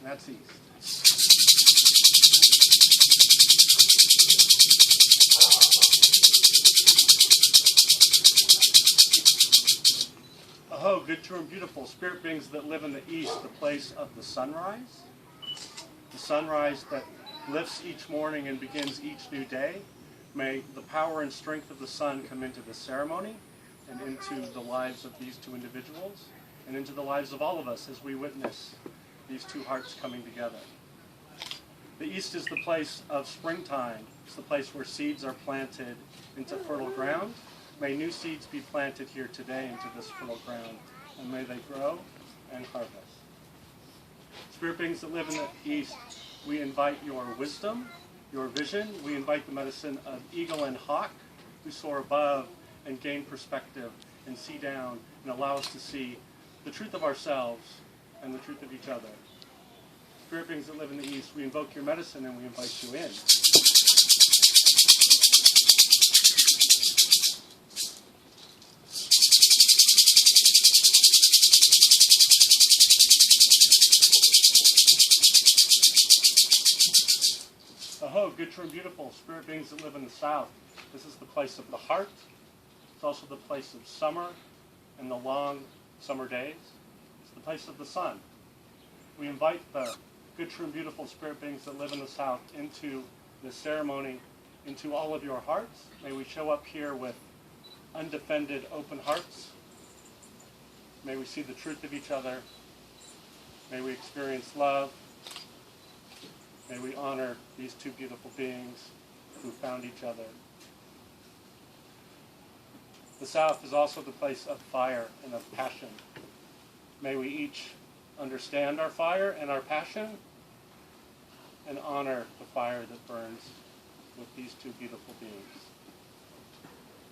and that's east. Aho, good, true, and beautiful, spirit beings that live in the east, the place of the sunrise. The sunrise that lifts each morning and begins each new day. May the power and strength of the sun come into the ceremony and into the lives of these two individuals and into the lives of all of us as we witness these two hearts coming together. The east is the place of springtime. It's the place where seeds are planted into fertile ground. May new seeds be planted here today into this fertile ground, and may they grow and harvest. Spirit beings that live in the east, we invite your wisdom, your vision. We invite the medicine of eagle and hawk, who soar above and gain perspective and see down and allow us to see the truth of ourselves and the truth of each other. Spirit beings that live in the east, we invoke your medicine and we invite you in. Aho, good, true, and beautiful, spirit beings that live in the south. This is the place of the heart. It's also the place of summer and the long summer days. It's the place of the sun. We invite the good, true, and beautiful spirit beings that live in the south into this ceremony, into all of your hearts. May we show up here with undefended, open hearts. May we see the truth of each other. May we experience love. May we honor these two beautiful beings who found each other. The south is also the place of fire and of passion. May we each understand our fire and our passion and honor the fire that burns with these two beautiful beings.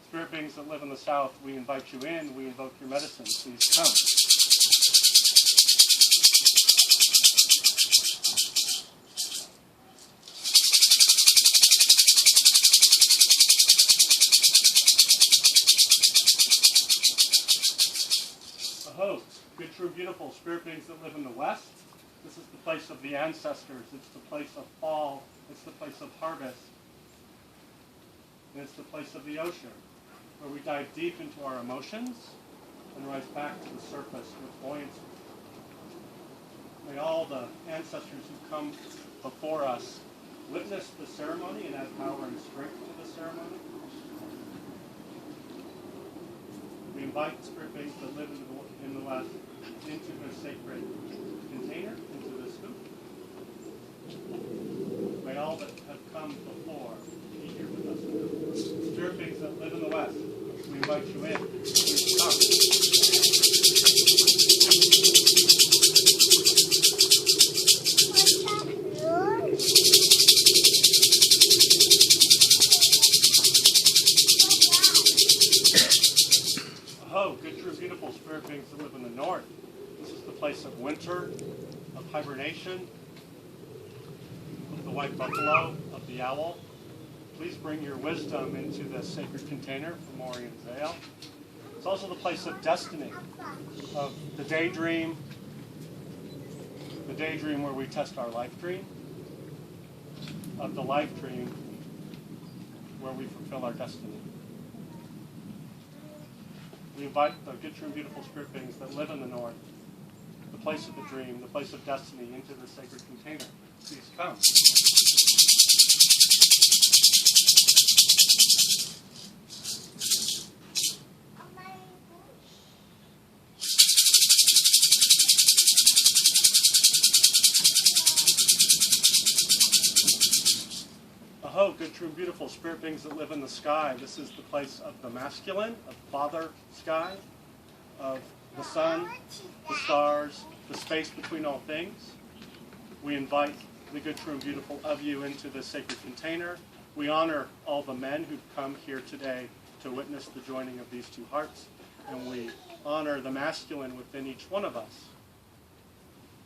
Spirit beings that live in the south, we invite you in. We invoke your medicine. Please come. Aho, good, true, beautiful, spirit beings that live in the west. This is the place of the ancestors. It's the place of fall. It's the place of harvest. And it's the place of the ocean, where we dive deep into our emotions and rise back to the surface with buoyancy. May all the ancestors who come before us witness the ceremony and add power and strength to the ceremony. We invite spirit beings that live in the west into the sacred container, into this hoop. May all that have come before be here with us now. Spirit beings that live in the west, we invite you in. Please come. Oh, good, true, beautiful spirit beings that live in the north. This is the place of winter, of hibernation, of the white buffalo, of the owl. Please bring your wisdom into this sacred container for Morrie and Zale. It's also the place of destiny, of the daydream where we test our life dream, of the life dream where we fulfill our destiny. We invite the good, true, and beautiful spirit beings that live in the north, the place of the dream, the place of destiny, into the sacred container. Please come. Aho, good, true, and beautiful spirit beings that live in the sky. This is the place of the masculine, of Father Sky, of the sun, the stars, the space between all things. We invite the good, true, and beautiful of you into this sacred container. We honor all the men who've come here today to witness the joining of these two hearts, and we honor the masculine within each one of us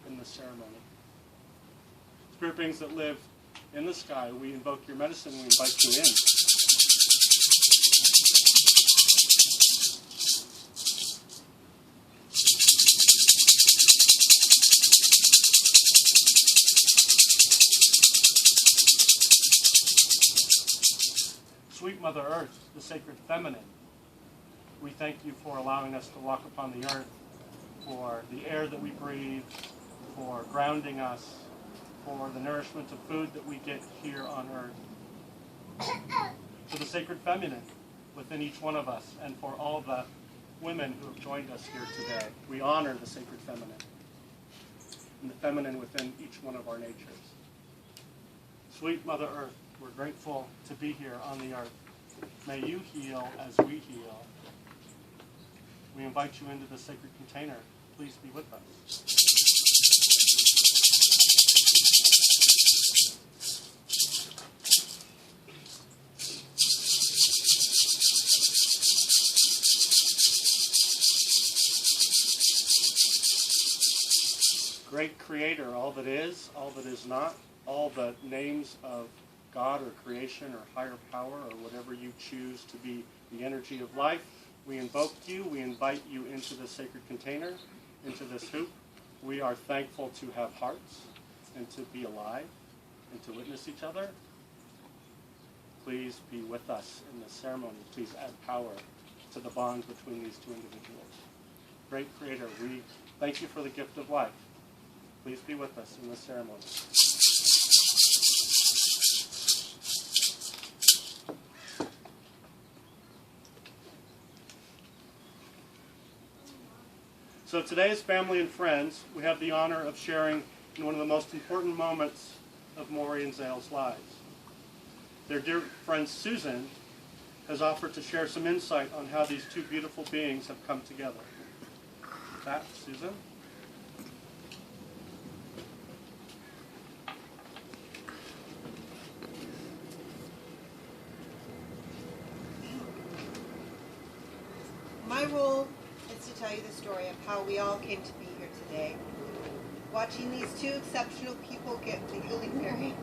in this ceremony. Spirit beings that live in the sky, we invoke your medicine, we invite you in. Sweet Mother Earth, the sacred feminine, we thank you for allowing us to walk upon the earth, for the air that we breathe, for grounding us, for the nourishment of food that we get here on earth, for the sacred feminine within each one of us, and for all the women who have joined us here today. We honor the sacred feminine and the feminine within each one of our natures. Sweet Mother Earth, we're grateful to be here on the earth. May you heal as we heal. We invite you into the sacred container. Please be with us. Great Creator, all that is not, all the names of God or creation or higher power or whatever you choose to be the energy of life, we invoke you, we invite you into the sacred container, into this hoop. We are thankful to have hearts and to be alive and to witness each other. Please be with us in this ceremony. Please add power to the bond between these two individuals. Great Creator, we thank you for the gift of life. Please be with us in this ceremony. So today as family and friends, we have the honor of sharing in one of the most important moments of Morrie and Zale's lives. Their dear friend Susan has offered to share some insight on how these two beautiful beings have come together. With that, Susan? My role is to tell you the story of how we all came to be here today. Watching these two exceptional people get legally married.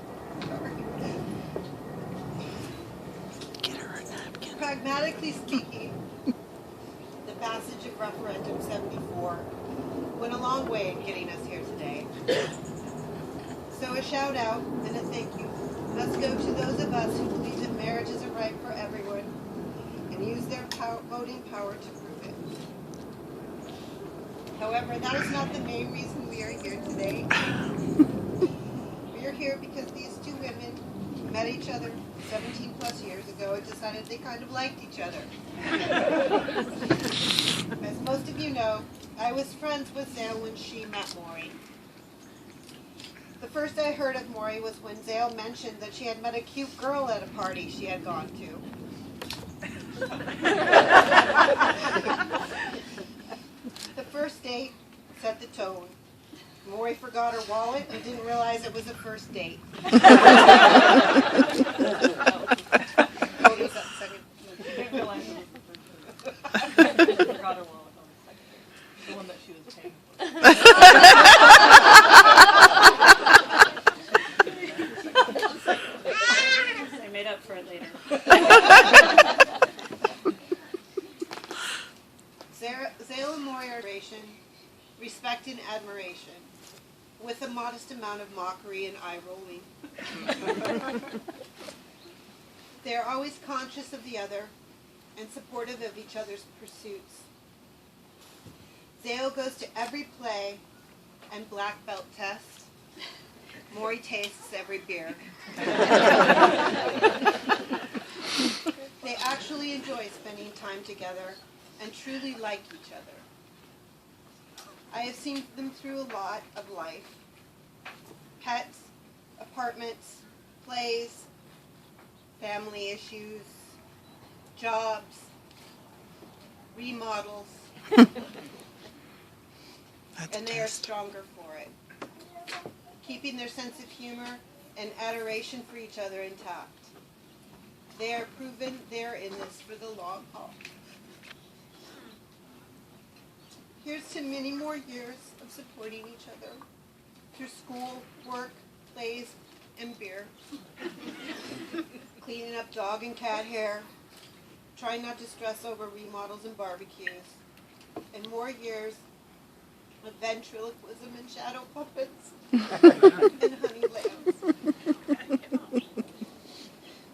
Get her a napkin. Pragmatically speaking, the passage of Referendum 74 went a long way in getting us here today. So a shout out and a thank you must go to those of us who believe that marriage is a right for everyone and use their voting power to prove it. However, that is not the main reason we are here today. We are here because these two women met each other 17 plus years ago and decided they kind of liked each other. As most of you know, I was friends with Zale when she met Morrie. The first I heard of Morrie was when Zale mentioned that she had met a cute girl at a party she had gone to. The first date set the tone. Morrie forgot her wallet and didn't realize it was a first date. What was that second? She didn't realize it was the first date. She forgot her wallet on the second date. The one that she was paying for. I made up for it later. Zale and Morrie are respect and admiration, with a modest amount of mockery and eye-rolling. They are always conscious of the other and supportive of each other's pursuits. Zale goes to every play and black belt test. Morrie tastes every beer. They actually enjoy spending time together and truly like each other. I have seen them through a lot of life. Pets, apartments, plays, family issues, jobs, remodels, and they are stronger for it, keeping their sense of humor and adoration for each other intact. They are proven they're in this for the long haul. Here's to many more years of supporting each other through school, work, plays, and beer. Cleaning up dog and cat hair, trying not to stress over remodels and barbecues, and more years of ventriloquism and shadow puppets and honey lambs.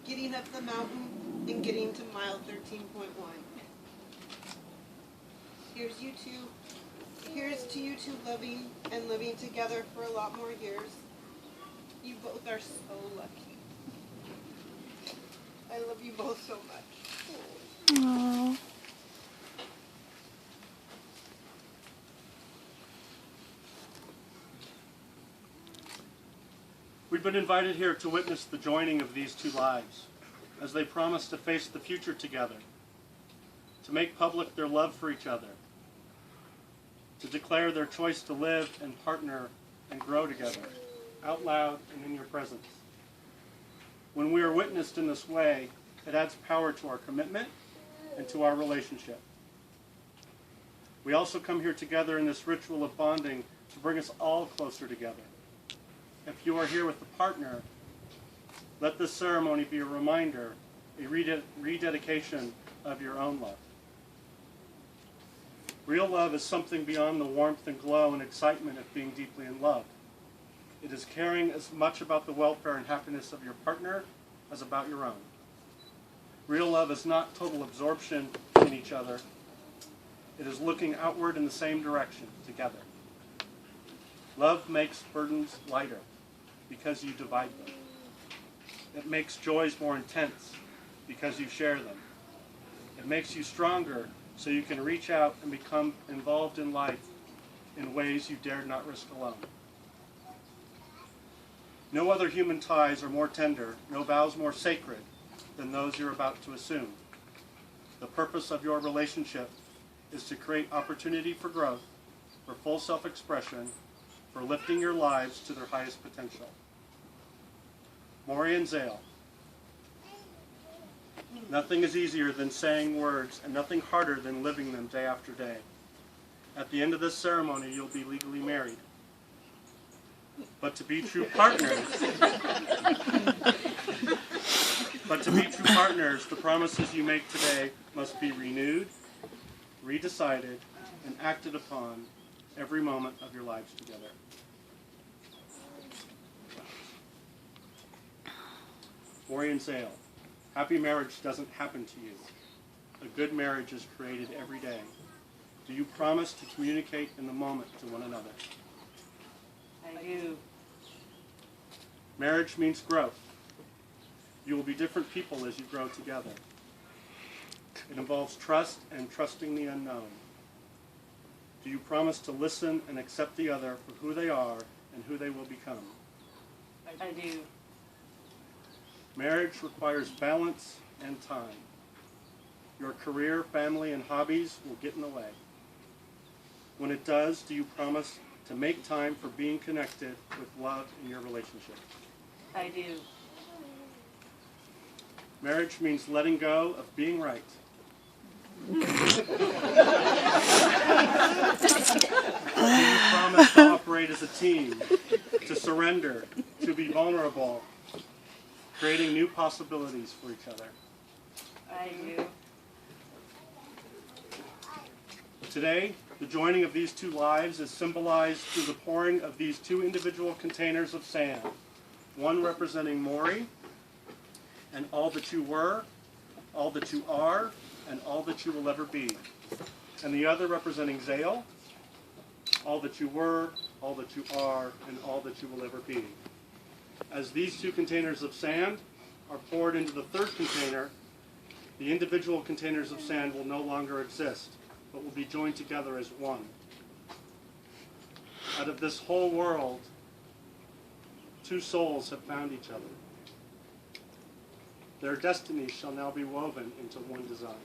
Getting up the mountain and listening to mile 13.1. Here's to you two loving and living together for a lot more years. You both are so lucky. I love you both so much. Aww. We've been invited here to witness the joining of these two lives as they promise to face the future together, to make public their love for each other, to declare their choice to live and partner and grow together, out loud and in your presence. When we are witnessed in this way, it adds power to our commitment and to our relationship. We also come here together in this ritual of bonding to bring us all closer together. If you are here with a partner, let this ceremony be a reminder, a rededication of your own love. Real love is something beyond the warmth and glow and excitement of being deeply in love. It is caring as much about the welfare and happiness of your partner as about your own. Real love is not total absorption in each other. It is looking outward in the same direction together. Love makes burdens lighter because you divide them. It makes joys more intense because you share them. It makes you stronger so you can reach out and become involved in life in ways you dared not risk alone. No other human ties are more tender, no vows more sacred than those you're about to assume. The purpose of your relationship is to create opportunity for growth, for full self-expression, for lifting your lives to their highest potential. Morrie and Zale. Nothing is easier than saying words, and nothing harder than living them day after day. At the end of this ceremony, you'll be legally married. But to be true partners, the promises you make today must be renewed, redecided, and acted upon every moment of your lives together. Morrie and Zale, happy marriage doesn't happen to you. A good marriage is created every day. Do you promise to communicate in the moment to one another? I do. Marriage means growth. You will be different people as you grow together. It involves trust and trusting the unknown. Do you promise to listen and accept the other for who they are and who they will become? I do. Marriage requires balance and time. Your career, family, and hobbies will get in the way. When it does, do you promise to make time for being connected with love in your relationship? I do. Marriage means letting go of being right. Do you promise to operate as a team, to surrender, to be vulnerable, creating new possibilities for each other? I do. Today, the joining of these two lives is symbolized through the pouring of these two individual containers of sand, one representing Morrie and all that you were, all that you are, and all that you will ever be, and the other representing Zale, all that you were, all that you are, and all that you will ever be. As these two containers of sand are poured into the third container, the individual containers of sand will no longer exist, but will be joined together as one. Out of this whole world, two souls have found each other. Their destinies shall now be woven into one design.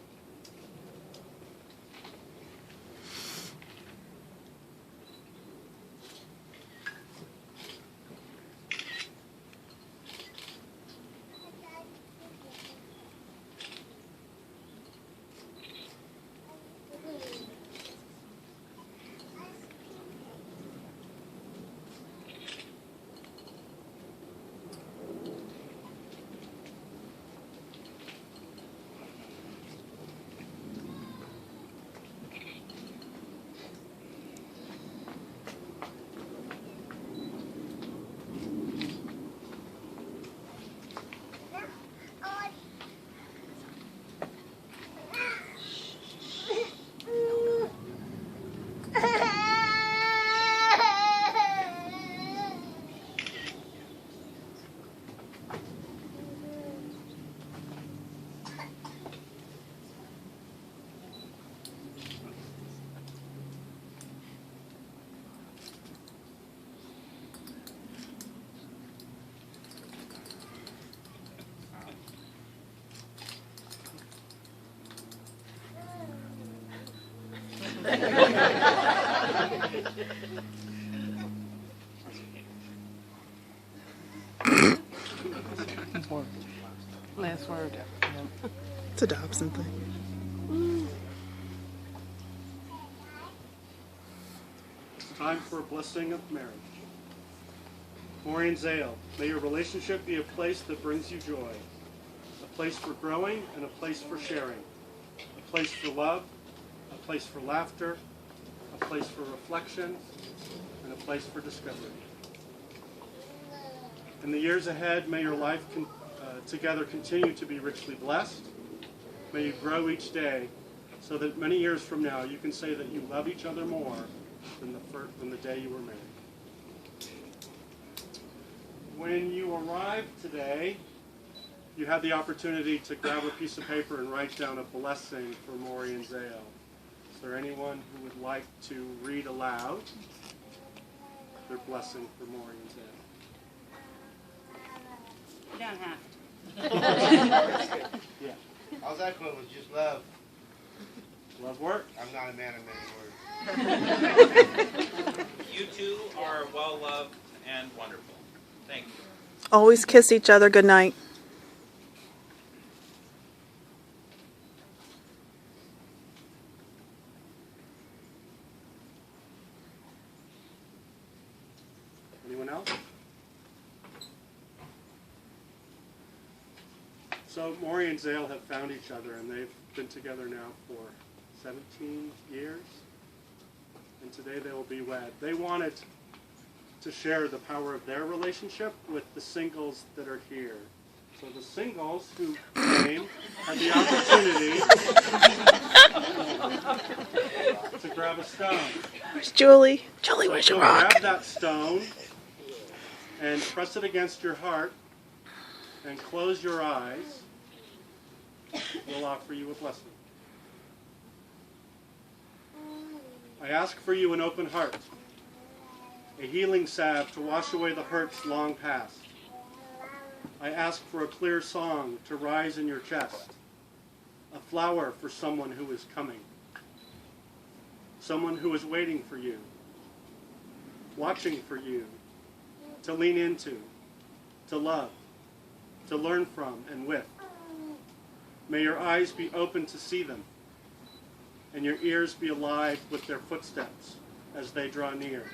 Last word. It's a Dobson thing. It's time for a blessing of marriage. Morrie and Zale, may your relationship be a place that brings you joy, a place for growing and a place for sharing, a place for love, a place for laughter, a place for reflection, and a place for discovery. In the years ahead, may your life together continue to be richly blessed. May you grow each day so that many years from now you can say that you love each other more than the day you were married. When you arrived today, you had the opportunity to grab a piece of paper and write down a blessing for Morrie and Zale. Is there anyone who would like to read aloud their blessing for Morrie and Zale? You don't have to. Yeah. All I quote was just love. Love work. I'm not a man of many words. You two are well loved and wonderful. Thank you. Always kiss each other goodnight. Anyone else? So Morrie and Zale have found each other, and they've been together now for 17 years, and today they will be wed. They wanted to share the power of their relationship with the singles that are here. So the singles who came had the opportunity to grab a stone. Where's Julie? Julie, where's So your rock? grab that stone and press it against your heart and close your eyes. We'll offer you a blessing. I ask for you an open heart, a healing salve to wash away the hurts long past. I ask for a clear song to rise in your chest, a flower for someone who is coming, someone who is waiting for you, watching for you, to lean into, to love, to learn from and with. May your eyes be open to see them, and your ears be alive with their footsteps as they draw near,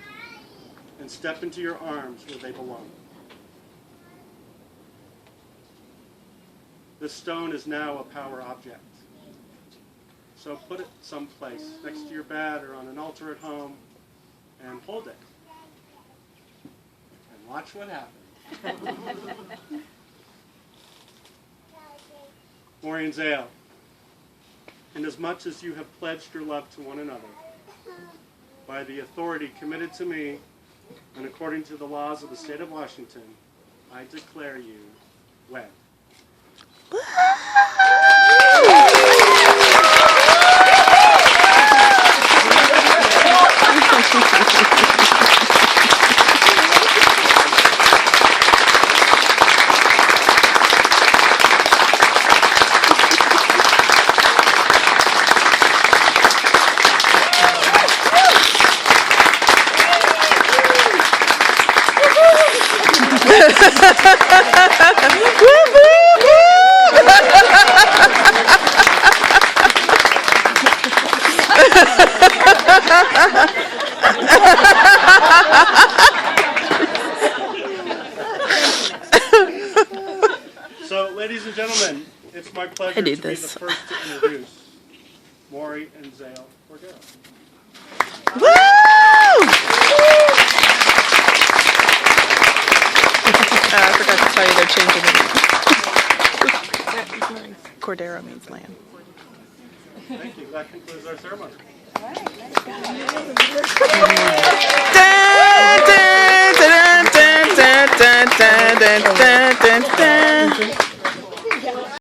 and step into your arms where they belong. This stone is now a power object. So put it someplace, next to your bed or on an altar at home, and hold it. And watch what happens. Morrie and Zale, inasmuch as you have pledged your love to one another, by the authority committed to me, and according to the laws of the state of Washington, I declare you wed. So, ladies and gentlemen, it's my pleasure to be the first to introduce Morrie and Zale Cordero. Woo! I forgot to tell you they're changing it. Cordero means land. Thank you. That concludes our ceremony. Dun, dun, dun, dun, dun, dun, dun, dun.